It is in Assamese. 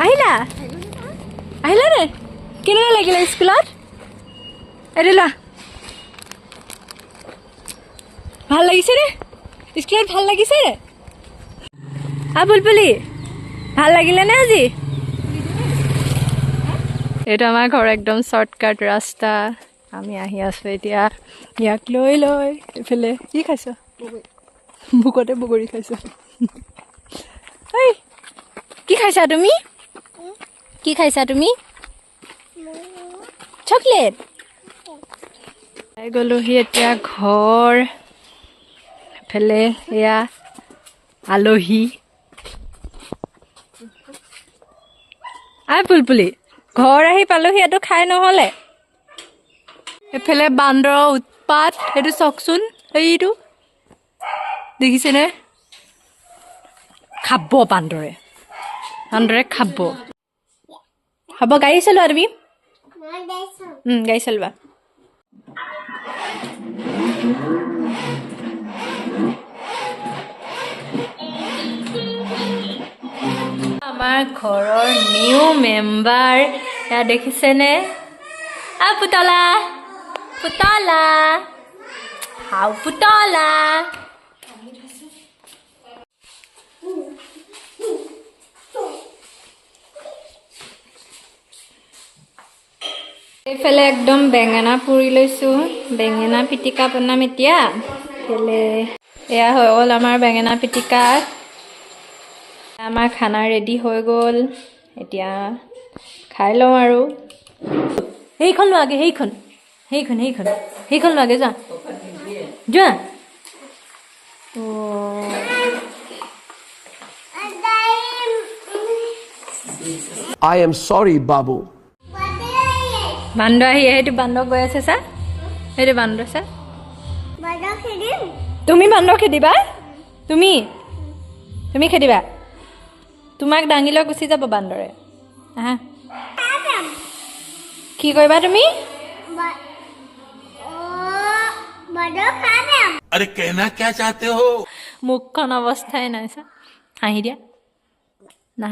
আহিলা আহিলা নে কেনেকুৱা লাগিলে স্কুলত এৰে লোৱা ভাল লাগিছে নে স্কুলত ভাল লাগিছে নে বুলবুলি ভাল লাগিলে নে আজি এইটো আমাৰ ঘৰ একদম শ্বৰ্টকাট ৰাস্তা আমি আহি আছো এতিয়া ইয়াক লৈ লৈ এইফালে কি খাইছ বুকতে বগৰী খাইছ ঐ কি খাইছা তুমি কি খাইছা তুমি চকলেট গ'লোহি এতিয়া ঘৰ এফালে এয়া আলহী বুলবুলি ঘৰ আহি পালোহি এইটো খাই নহ'লে এফালে বান্দৰৰ উৎপাত সেইটো চাওকচোন এইটো দেখিছেনে খাব বান্দৰে খাব হ'ব গাড়ী চলোৱা তুমি গাড়ী চলোৱা আমাৰ ঘৰৰ নিউ মেম্বাৰ এয়া দেখিছেনে পুতলা পুতলা হাও পুতলা এইফালে একদম বেঙেনা পুৰি লৈছোঁ বেঙেনা পিটিকা বনাম এতিয়া এইফালে এয়া হৈ গ'ল আমাৰ বেঙেনা পিটিকা আমাৰ খানা ৰেডি হৈ গ'ল এতিয়া খাই লওঁ আৰু সেইখন লোৱাগে সেইখন লোৱাগে যোৱা যোৱা I am sorry, Babu. বান্দৰ আহি সেইটো বান্দৰ গৈ আছে চা সেইটো বান্দৰ চা তুমি বান্দৰ খেদিবা তুমি খেদিবা তোমাক দাঙি লৈ গুচি যাব বান্দৰে আহা কি কৰিবা তুমি अरे कहना क्या चाहते हो মুখখন অৱস্থাই নাই চা হাঁহি দিয়া না